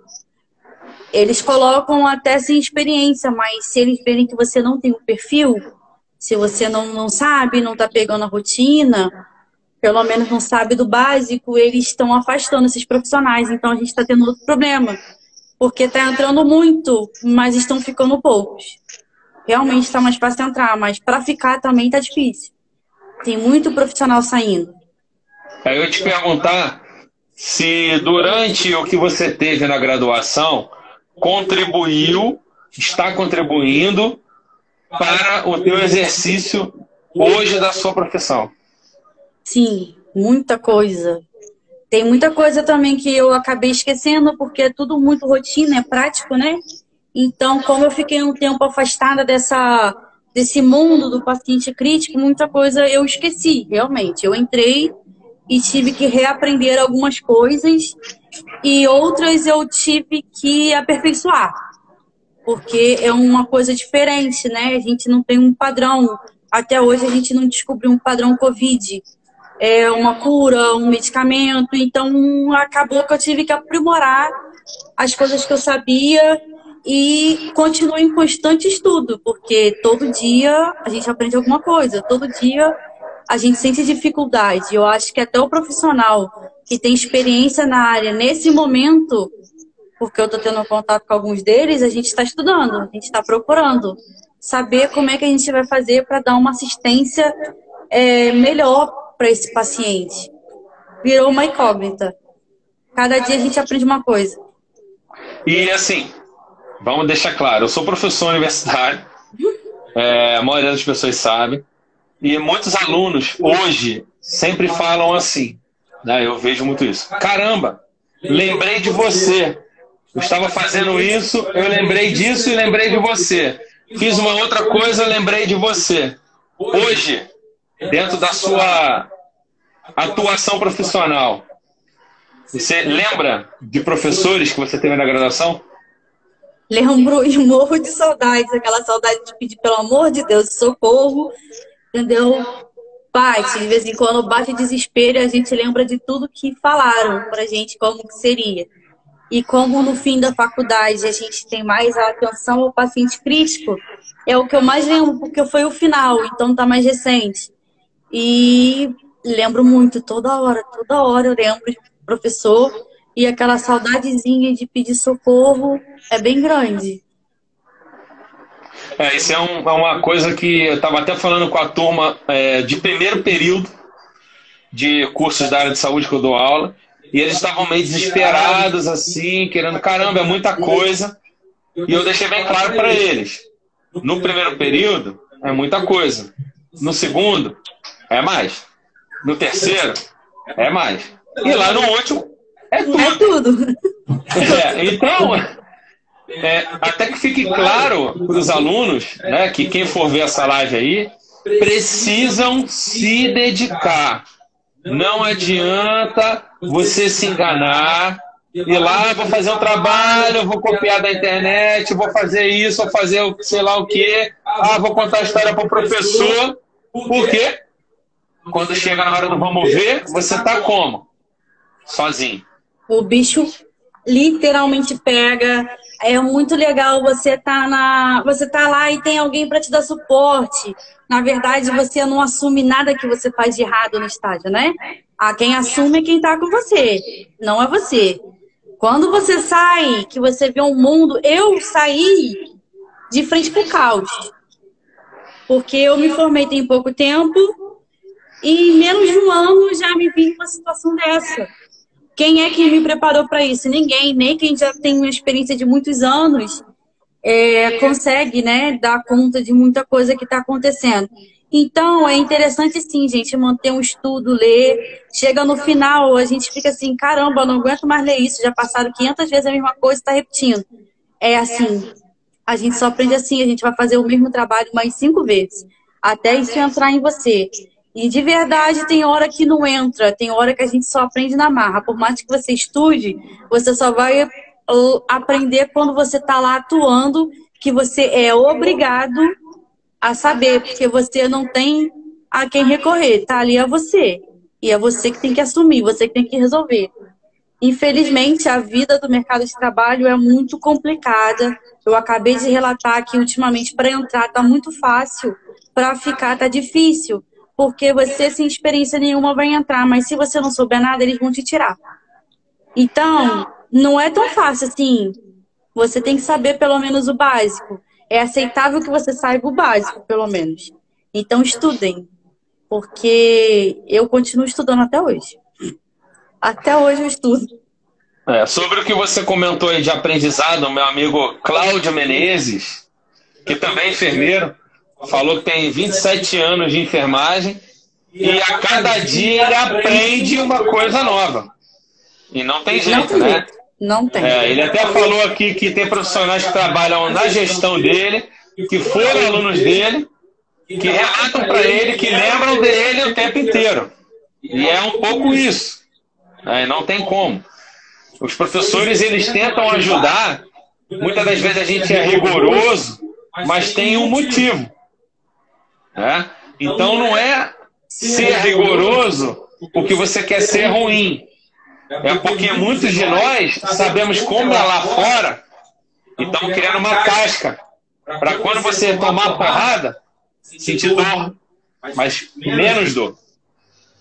S2: eles colocam até sem experiência, mas se eles verem que você não tem um perfil, se você não sabe, não está pegando a rotina, pelo menos não sabe do básico, eles estão afastando esses profissionais. Então, a gente está tendo outro problema. Porque está entrando muito, mas estão ficando poucos. Realmente está mais fácil entrar, mas para ficar também está difícil. Tem muito profissional saindo.
S1: Eu ia te perguntar se durante o que você teve na graduação está contribuindo para o teu exercício hoje da sua profissão.
S2: Sim, muita coisa. Tem muita coisa também que eu acabei esquecendo, porque é tudo muito rotina, é prático, né? Então, como eu fiquei um tempo afastada desse mundo do paciente crítico, muita coisa eu esqueci, realmente. Eu entrei e tive que reaprender algumas coisas e outras eu tive que aperfeiçoar, porque é uma coisa diferente, né? A gente não tem um padrão. Até hoje a gente não descobriu um padrão COVID. Uma cura, um medicamento, então acabou que eu tive que aprimorar as coisas que eu sabia e continuo em constante estudo, porque todo dia a gente aprende alguma coisa, todo dia a gente sente dificuldade. Eu acho que até o profissional que tem experiência na área nesse momento, porque eu estou tendo contato com alguns deles, a gente está estudando, a gente está procurando saber como é que a gente vai fazer para dar uma assistência melhor para esse paciente. Virou uma incógnita. Cada dia a gente aprende uma coisa.
S1: E assim, vamos deixar claro, eu sou professor universitário, a maioria das pessoas sabe, e muitos alunos hoje sempre falam assim, né, eu vejo muito isso. Caramba, lembrei de você. Eu estava fazendo isso, eu lembrei disso e lembrei de você. Fiz uma outra coisa, lembrei de você. Hoje, dentro da sua atuação profissional, você lembra de professores que você teve na graduação?
S2: Lembro e morro de saudades, aquela saudade de pedir, pelo amor de Deus, socorro, entendeu? Bate, de vez em quando bate desespero e a gente lembra de tudo que falaram pra gente, como que seria. E como no fim da faculdade a gente tem mais a atenção ao paciente crítico, é o que eu mais lembro, porque foi o final, então tá mais recente. E lembro muito, toda hora eu lembro de professor e aquela saudadezinha de pedir socorro é bem grande.
S1: Isso é uma coisa que eu estava até falando com a turma de primeiro período de cursos da área de saúde que eu dou aula, e eles estavam meio desesperados, assim, querendo, caramba, é muita coisa, e eu deixei bem claro para eles, no primeiro período é muita coisa, no segundo é mais, no terceiro é mais, e lá no último é tudo.
S2: É tudo.
S1: Então, até que fique claro para os alunos, né, que quem for ver essa live aí, precisam se dedicar. Não adianta você se enganar, ir lá, vou fazer um trabalho, vou copiar da internet, vou fazer isso, vou fazer sei lá o quê, vou contar a história para o professor, porque quando chega na hora do vamos ver, você tá como? Sozinho.
S2: O bicho literalmente pega. É muito legal você tá lá e tem alguém para te dar suporte. Na verdade, você não assume nada que você faz de errado no estágio, né? Quem assume é quem tá com você, não é você. Quando você sai, que você vê um mundo... Eu saí de frente pro caos. Porque eu me formei tem pouco tempo e em menos de um ano já me vi numa situação dessa. Quem é que me preparou para isso? Ninguém, nem quem já tem uma experiência de muitos anos consegue, né, dar conta de muita coisa que está acontecendo. Então, é interessante, sim, gente, manter um estudo, ler. Chega no final, a gente fica assim, caramba, eu não aguento mais ler isso. Já passaram 500 vezes a mesma coisa e está repetindo. É assim, a gente só aprende assim, a gente vai fazer o mesmo trabalho mais 5 vezes, até isso entrar em você. E de verdade tem hora que não entra, tem hora que a gente só aprende na marra. Por mais que você estude, você só vai aprender quando você está lá atuando, que você é obrigado a saber, porque você não tem a quem recorrer, tá ali é você. E é você que tem que assumir, você que tem que resolver. Infelizmente, a vida do mercado de trabalho é muito complicada. Eu acabei de relatar que ultimamente para entrar está muito fácil, para ficar está difícil. Porque você, sem experiência nenhuma, vai entrar, mas se você não souber nada, eles vão te tirar. Então, não é tão fácil assim. Você tem que saber pelo menos o básico. É aceitável que você saiba o básico, pelo menos. Então, estudem. Porque eu continuo estudando até hoje. Até hoje eu estudo.
S1: Sobre o que você comentou aí de aprendizado, meu amigo Cláudio Menezes, que também é enfermeiro, falou que tem 27 anos de enfermagem e a cada dia ele aprende uma coisa nova. E não tem jeito, né?
S2: Não tem.
S1: Ele até falou aqui que tem profissionais que trabalham na gestão dele, que foram alunos dele, que relatam para ele, que lembram dele o tempo inteiro. E é um pouco isso. Não tem como. Os professores, eles tentam ajudar. Muitas das vezes a gente é rigoroso, mas tem um motivo. Então não é ser rigoroso porque você quer ser ruim. É porque muitos de nós sabemos como é lá fora e estamos criando uma casca para quando você tomar porrada, sentir dor, mas menos dor.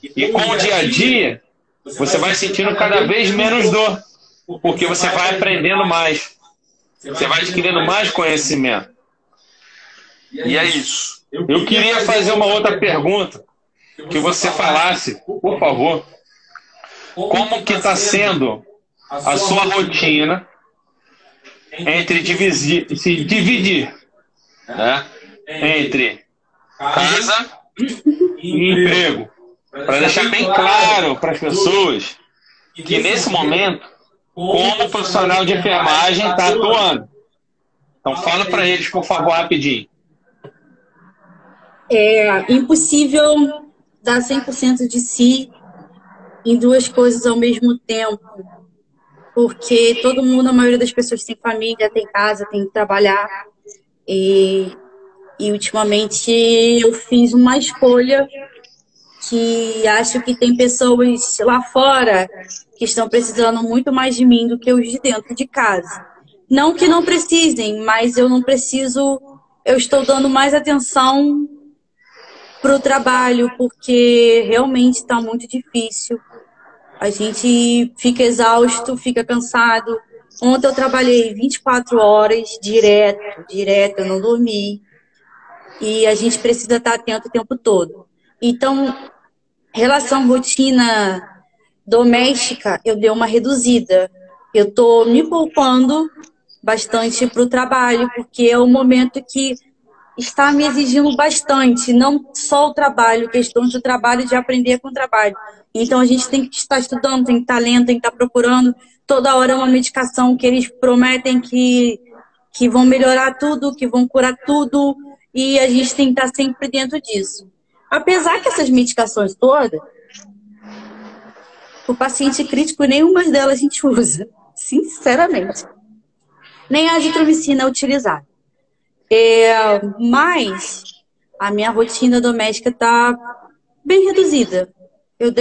S1: E com o dia a dia, você vai sentindo cada vez menos dor, porque você vai aprendendo mais. Você vai adquirindo mais conhecimento. E é isso. Eu queria fazer uma outra pergunta, que você falasse, por favor, como que está sendo a sua rotina entre se dividir, né, entre casa e emprego, para deixar bem claro para as pessoas que nesse momento, como profissional de enfermagem está atuando. Então fala para eles, por favor, rapidinho.
S2: É impossível dar 100% de si em duas coisas ao mesmo tempo, porque todo mundo, a maioria das pessoas tem família, tem casa, tem que trabalhar, e ultimamente eu fiz uma escolha que acho que tem pessoas lá fora que estão precisando muito mais de mim do que os de dentro de casa. Não que não precisem, mas eu não preciso, eu estou dando mais atenção para o trabalho, porque realmente está muito difícil. A gente fica exausto, fica cansado. Ontem eu trabalhei 24 horas direto, eu não dormi. E a gente precisa estar atento o tempo todo. Então, relação rotina doméstica, eu dei uma reduzida. Eu estou me poupando bastante para o trabalho, porque é um momento que está me exigindo bastante, não só o trabalho, questões do trabalho, de aprender com o trabalho. Então a gente tem que estar estudando, tem que estar lendo, tem que estar procurando. Toda hora é uma medicação que eles prometem que vão melhorar tudo, que vão curar tudo, e a gente tem que estar sempre dentro disso. Apesar que essas medicações todas, o paciente crítico, nenhuma delas a gente usa, sinceramente. Nem a azitromicina é utilizada. Mas a minha rotina doméstica está bem reduzida. Eu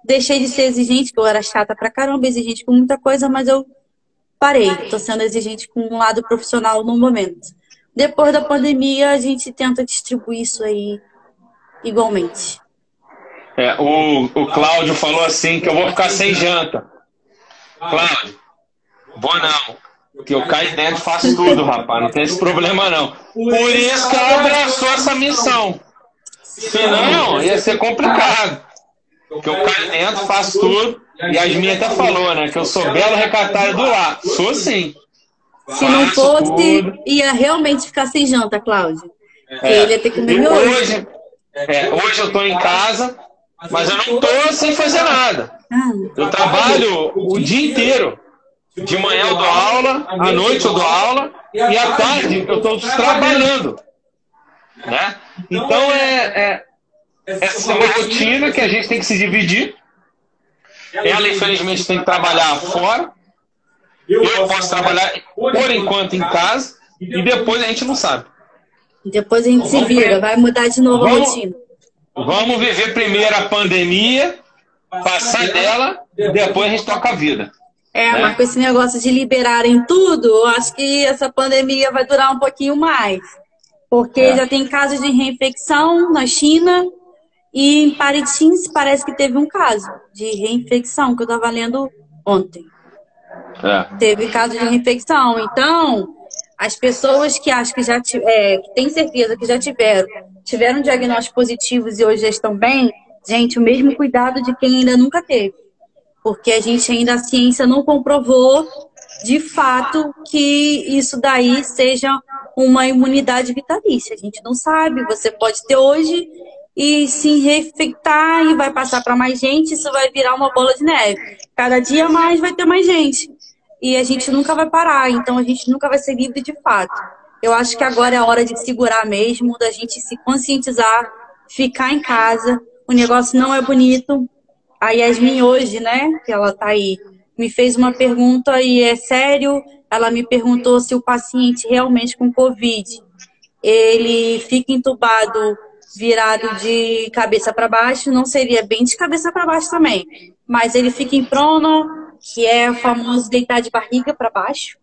S2: deixei de ser exigente, que eu era chata pra caramba, exigente com muita coisa, mas eu parei. Estou sendo exigente com um lado profissional no momento. Depois da pandemia, a gente tenta distribuir isso aí igualmente.
S1: O Cláudio falou assim que eu vou ficar sem janta. Cláudio, vou não. Porque eu caio dentro e faço tudo, rapaz. Não tem esse problema, não. Por isso que ela abraçou essa missão. Senão, ia ser complicado. Porque eu caio dentro, faço tudo. E a Yasmin até falou, né? Que eu sou belo recatário do lar. Sou sim.
S2: Se não fosse, ia realmente ficar sem janta, Cláudio. Ele ia ter que comer
S1: hoje. Hoje eu tô em casa, mas eu não tô sem fazer nada. Eu trabalho o dia inteiro. De manhã eu dou aula, à noite eu dou aula, e à tarde eu estou trabalhando. Né? Então essa é uma rotina que a gente tem que se dividir. Ela, infelizmente, tem que trabalhar fora. Eu posso trabalhar, por enquanto, em casa, e depois a gente não sabe.
S2: Depois a gente se vira, vai mudar de novo a rotina.
S1: Vamos viver primeiro a pandemia, passar dela, e depois a gente toca a vida.
S2: Mas com esse negócio de liberarem tudo, eu acho que essa pandemia vai durar um pouquinho mais. Porque já tem casos de reinfecção na China e em Parintins parece que teve um caso de reinfecção, que eu estava lendo ontem. Teve caso de reinfecção. Então, as pessoas que acham que já que têm certeza que já tiveram diagnósticos positivos e hoje já estão bem, gente, o mesmo cuidado de quem ainda nunca teve. Porque a ciência não comprovou de fato que isso daí seja uma imunidade vitalícia. A gente não sabe, você pode ter hoje e se reinfectar e vai passar para mais gente, isso vai virar uma bola de neve. Cada dia mais vai ter mais gente. E a gente nunca vai parar, então a gente nunca vai ser livre de fato. Eu acho que agora é a hora de segurar mesmo, da gente se conscientizar, ficar em casa. O negócio não é bonito. A Yasmin hoje, né, que ela tá aí, me fez uma pergunta e é sério. Ela me perguntou se o paciente realmente com Covid, ele fica entubado, virado de cabeça para baixo, não seria bem de cabeça para baixo também, mas ele fica em prono, que é o famoso deitar de barriga para baixo,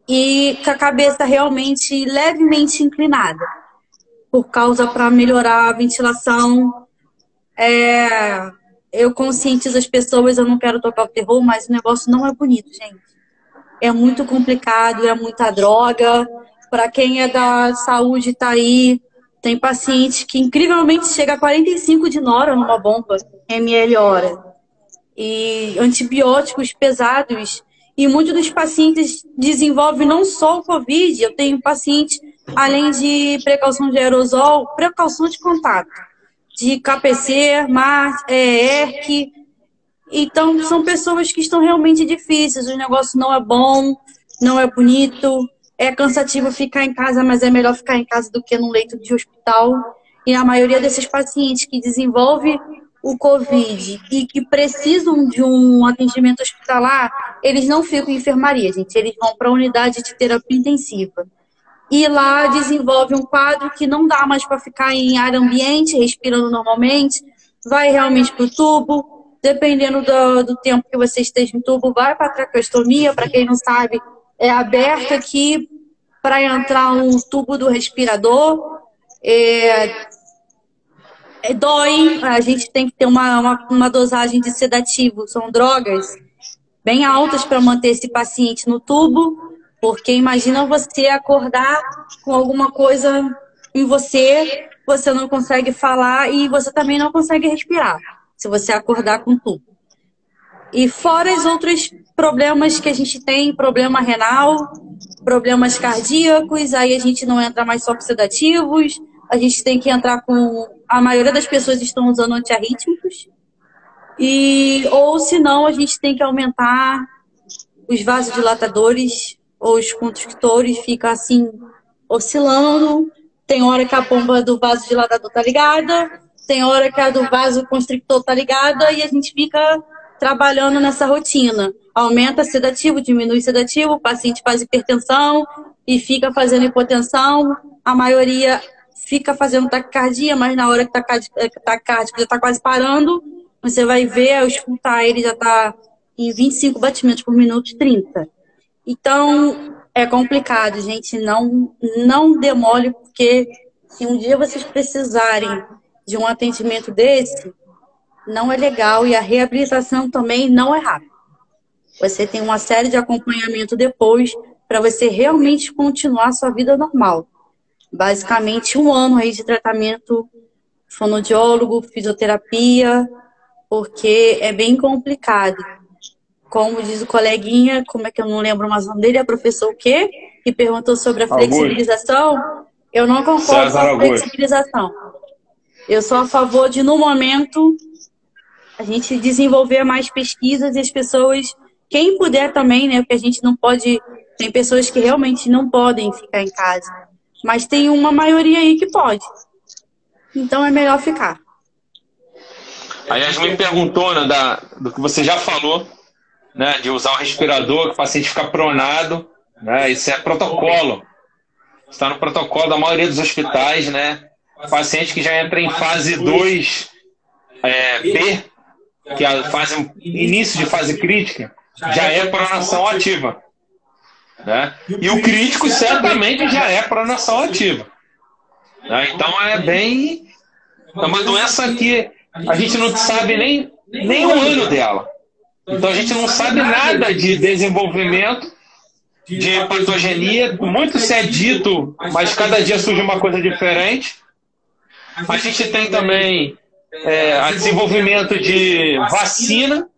S2: e com a cabeça realmente levemente inclinada, por causa para melhorar a ventilação. Eu conscientizo as pessoas, eu não quero tocar o terror, mas o negócio não é bonito, gente. É muito complicado, é muita droga. Para quem é da saúde, tá aí. Tem paciente que incrivelmente chega a 45 de nora numa bomba, ml hora. E antibióticos pesados. E muitos dos pacientes desenvolvem não só o Covid, eu tenho paciente, além de precaução de aerosol, precaução de contato. De KPC, ERC. Então, são pessoas que estão realmente difíceis. O negócio não é bom, não é bonito. É cansativo ficar em casa, mas é melhor ficar em casa do que num leito de hospital. E a maioria desses pacientes que desenvolve o Covid e que precisam de um atendimento hospitalar, eles não ficam em enfermaria, gente. Eles vão para a unidade de terapia intensiva. E lá desenvolve um quadro que não dá mais para ficar em ar ambiente, respirando normalmente, vai realmente para o tubo, dependendo do tempo que você esteja em tubo, vai para a traqueostomia. Para quem não sabe, é aberto aqui para entrar um tubo do respirador. Dói, a gente tem que ter uma dosagem de sedativo, são drogas bem altas para manter esse paciente no tubo, porque imagina você acordar com alguma coisa em você, você não consegue falar e você também não consegue respirar, se você acordar com tubo. E fora os outros problemas que a gente tem, problema renal, problemas cardíacos, aí a gente não entra mais só com sedativos, a gente tem que entrar com... A maioria das pessoas estão usando antiarrítmicos, ou senão a gente tem que aumentar os vasodilatadores ou os construtores, fica assim, oscilando. Tem hora que a pompa do vasodilatador tá ligada, tem hora que a do vasoconstrictor tá ligada, e a gente fica trabalhando nessa rotina. Aumenta sedativo, diminui sedativo, o paciente faz hipertensão e fica fazendo hipotensão. A maioria fica fazendo taquicardia, mas na hora que taquicárdico já está quase parando, você vai ver, ao escutar ele já está em 25 batimentos por minuto, 30. Então, é complicado, gente. Não demole, porque se um dia vocês precisarem de um atendimento desse, não é legal, e a reabilitação também não é rápida. Você tem uma série de acompanhamento depois para você realmente continuar a sua vida normal. Basicamente 1 ano aí de tratamento fonoaudiólogo, fisioterapia, porque é bem complicado. Como diz o coleguinha, como é que eu não lembro mais o nome dele, é professor o quê? Que perguntou sobre a flexibilização. Eu não concordo com a flexibilização. Eu sou a favor de, no momento, a gente desenvolver mais pesquisas e as pessoas, quem puder também, né? Porque a gente não pode, tem pessoas que realmente não podem ficar em casa, mas tem uma maioria aí que pode. Então é melhor ficar.
S1: A Yasmin perguntou, né, do que você já falou, né, de usar o respirador, que o paciente fica pronado, né? Isso é protocolo. Está no protocolo da maioria dos hospitais, né? O paciente que já entra em fase 2, B, que é a fase, início de fase crítica, já é pronação ativa. Né? E o crítico certamente já é pronação ativa. Né? Então é uma doença que a gente não sabe nem o ano dela. Então a gente não sabe nada de desenvolvimento, de patogenia. Muito se é dito, mas cada dia surge uma coisa diferente. A gente tem também a desenvolvimento de vacina,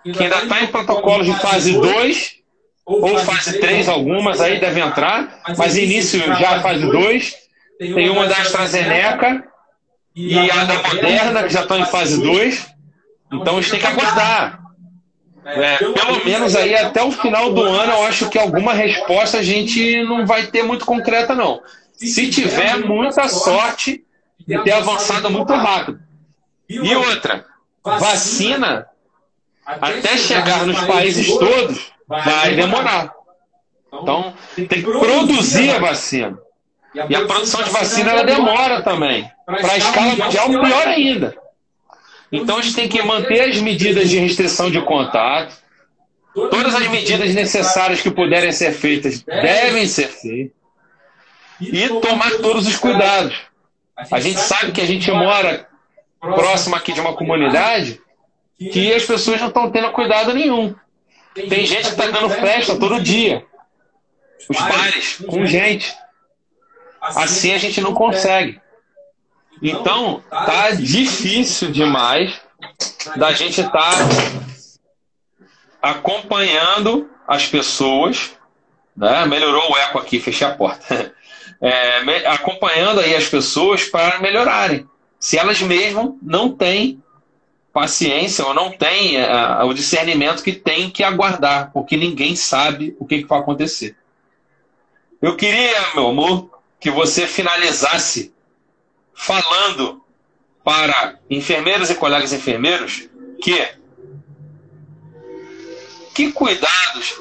S1: que ainda está em protocolos de fase 2 ou fase 3, algumas aí devem entrar, mas início já fase 2. Tem uma da AstraZeneca e a da Moderna, que já estão em fase 2. Então a gente tem que aguardar. Pelo menos aí até o final do ano, eu acho que alguma resposta a gente não vai ter muito concreta, não. Se tiver, muita sorte de ter avançado muito rápido. E outra, vacina, até chegar nos países todos, vai demorar. Então, tem que produzir a vacina. E a produção de vacina, ela demora também. Para a escala mundial, pior ainda. Então, a gente tem que manter as medidas de restrição de contato. Todas as medidas necessárias que puderem ser feitas devem ser feitas. E tomar todos os cuidados. A gente sabe que a gente mora próximo aqui de uma comunidade que as pessoas não estão tendo cuidado nenhum. Tem gente que está dando festa todo dia. Os bares, com gente. Assim a gente não consegue. Então, tá difícil demais da gente estar acompanhando as pessoas, né? Melhorou o eco aqui, fechei a porta. Acompanhando aí as pessoas para melhorarem. Se elas mesmas não têm paciência ou não têm o discernimento que tem que aguardar, porque ninguém sabe o que vai acontecer. Eu queria, meu amor, que você finalizasse falando para enfermeiros e colegas enfermeiros que cuidados,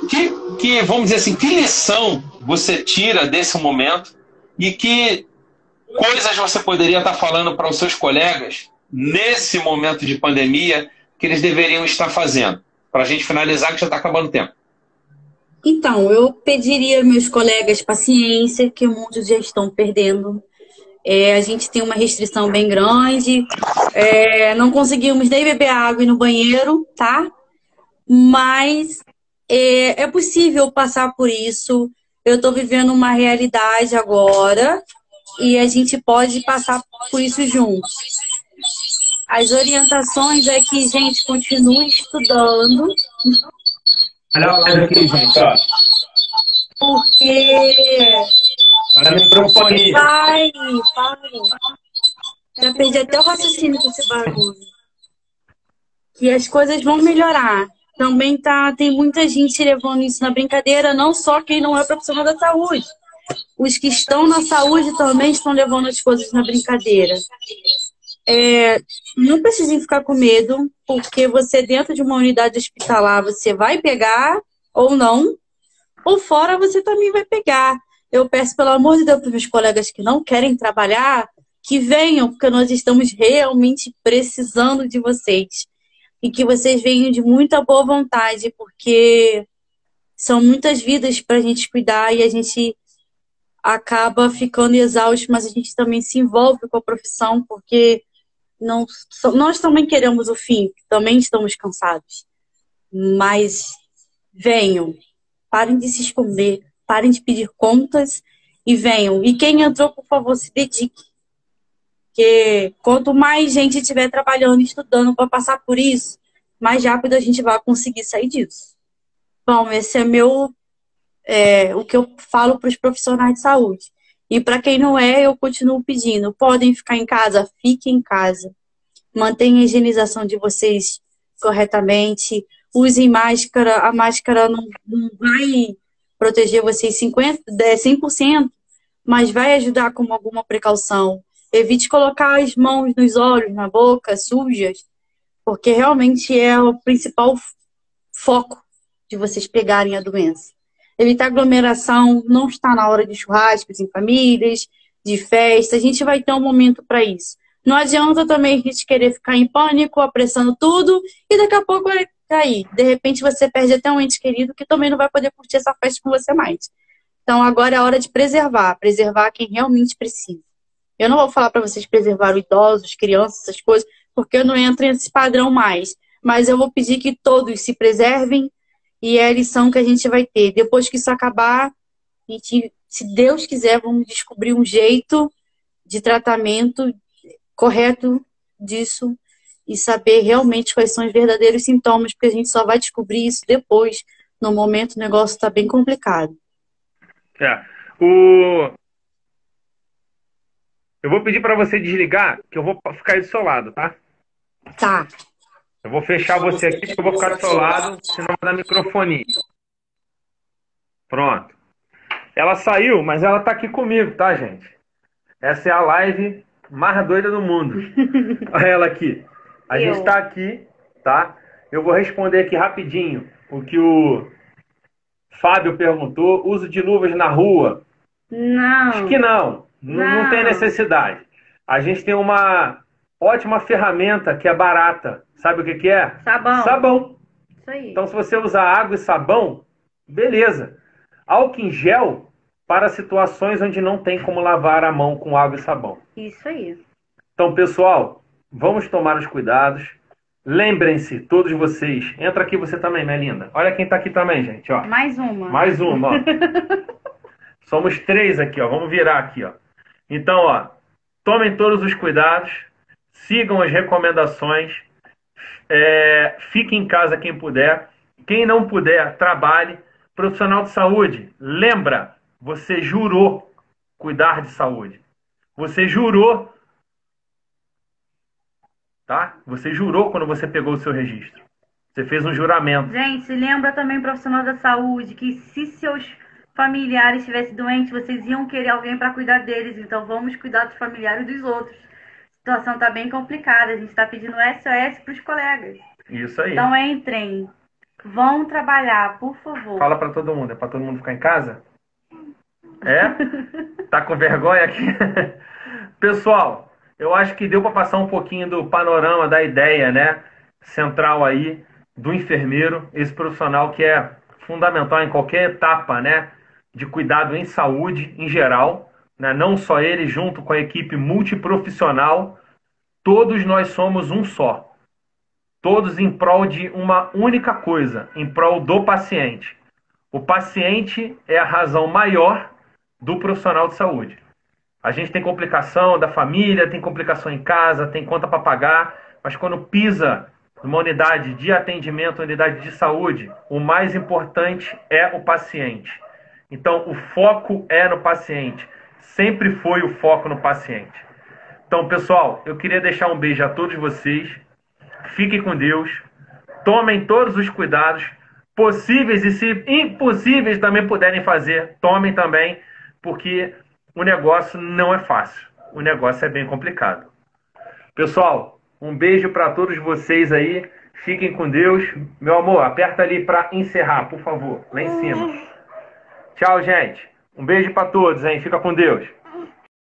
S1: que vamos dizer assim, que lição você tira desse momento e que coisas você poderia estar falando para os seus colegas nesse momento de pandemia que eles deveriam estar fazendo? Para a gente finalizar, que já está acabando o tempo.
S2: Então, eu pediria aos meus colegas paciência, que muitos já estão perdendo. A gente tem uma restrição bem grande, não conseguimos nem beber água e ir no banheiro, tá? Mas é possível passar por isso. Eu estou vivendo uma realidade agora e a gente pode passar por isso juntos. As orientações é que, gente, continue estudando.
S1: Olha mais aqui, gente, ó.
S2: Porque
S1: Olha a microfonia.
S2: vai. Já perdi até o raciocínio com esse barulho. Que as coisas vão melhorar. Também tem muita gente levando isso na brincadeira, não só quem não é profissional da saúde. Os que estão na saúde também estão levando as coisas na brincadeira. Não precisem ficar com medo, porque você dentro de uma unidade hospitalar, você vai pegar ou não, ou fora você também vai pegar. Eu peço, pelo amor de Deus, para os meus colegas que não querem trabalhar, que venham, porque nós estamos realmente precisando de vocês. E que vocês venham de muita boa vontade, porque são muitas vidas para a gente cuidar e a gente acaba ficando exausto, mas a gente também se envolve com a profissão, porque nós também queremos o fim, também estamos cansados. Mas venham, parem de se esconder, parem de pedir contas e venham. E quem entrou, por favor, se dedique. Porque quanto mais gente estiver trabalhando e estudando para passar por isso, mais rápido a gente vai conseguir sair disso. Bom, esse é o que eu falo para os profissionais de saúde. E para quem não é, eu continuo pedindo. Podem ficar em casa? Fiquem em casa. Mantenham a higienização de vocês corretamente. Usem máscara. A máscara não vai proteger vocês 100%, mas vai ajudar com alguma precaução. Evite colocar as mãos nos olhos, na boca, sujas, porque realmente é o principal foco de vocês pegarem a doença. Evitar aglomeração, não está na hora de churrascos em famílias, de festa, a gente vai ter um momento para isso. Não adianta também a gente querer ficar em pânico, apressando tudo, e daqui a pouco vai cair. De repente você perde até um ente querido que também não vai poder curtir essa festa com você mais. Então agora é a hora de preservar quem realmente precisa. Eu não vou falar para vocês preservar idosos, crianças, essas coisas, porque eu não entro nesse padrão mais. Mas eu vou pedir que todos se preservem e é a lição que a gente vai ter. Depois que isso acabar, a gente, se Deus quiser, vamos descobrir um jeito de tratamento correto disso e saber realmente quais são os verdadeiros sintomas, porque a gente só vai descobrir isso depois. No momento, o negócio está bem complicado.
S1: Eu vou pedir para você desligar, que eu vou ficar aí do seu lado, tá?
S2: Tá.
S1: Eu vou fechar você aqui, porque eu vou ficar do seu lado, senão vai dar microfonia. Pronto. Ela saiu, mas ela tá aqui comigo, tá, gente? Essa é a live mais doida do mundo. Olha ela aqui. A gente tá aqui, tá? Eu vou responder aqui rapidinho o que o Fábio perguntou. Uso de luvas na rua?
S2: Não.
S1: Acho que não. Não tem necessidade. A gente tem uma ótima ferramenta que é barata. Sabe o que é? Sabão.
S2: Isso aí.
S1: Então, se você usar água e sabão, beleza. Álcool em gel para situações onde não tem como lavar a mão com água e sabão.
S2: Isso aí.
S1: Então, pessoal, vamos tomar os cuidados. Lembrem-se, todos vocês. Entra aqui você também, minha linda. Olha quem tá aqui também, gente. Ó.
S2: Mais uma,
S1: ó. Somos 3 aqui, ó. Vamos virar aqui, ó. Então, ó, tomem todos os cuidados, sigam as recomendações, fique em casa quem puder. Quem não puder, trabalhe. Profissional de saúde, lembra, você jurou cuidar de saúde. Você jurou, tá? Você jurou quando você pegou o seu registro. Você fez um juramento.
S2: Gente, lembra também, profissional da saúde, que se seus familiares estivessem doentes, vocês iam querer alguém para cuidar deles. Então vamos cuidar dos familiares dos outros. A situação está bem complicada. A gente está pedindo SOS para os colegas.
S1: Isso aí.
S2: Então entrem. Vão trabalhar, por favor.
S1: Fala para todo mundo. É para todo mundo ficar em casa? É? Tá com vergonha aqui? Pessoal, eu acho que deu para passar um pouquinho do panorama, da ideia, né? Central aí do enfermeiro, esse profissional que é fundamental em qualquer etapa, né? De cuidado em saúde, em geral, né? Não só ele, junto com a equipe multiprofissional, todos nós somos um só. Todos em prol de uma única coisa, em prol do paciente. O paciente é a razão maior do profissional de saúde. A gente tem complicação da família, tem complicação em casa, tem conta para pagar, mas quando pisa numa unidade de atendimento, unidade de saúde, o mais importante é o paciente. Então, o foco é no paciente. Sempre foi o foco no paciente. Então, pessoal, eu queria deixar um beijo a todos vocês. Fiquem com Deus. Tomem todos os cuidados possíveis e, se impossíveis também puderem fazer, tomem também, porque o negócio não é fácil. O negócio é bem complicado. Pessoal, um beijo para todos vocês aí. Fiquem com Deus. Meu amor, aperta ali para encerrar, por favor, lá em cima. Tchau, gente. Um beijo para todos, hein? Fica com Deus.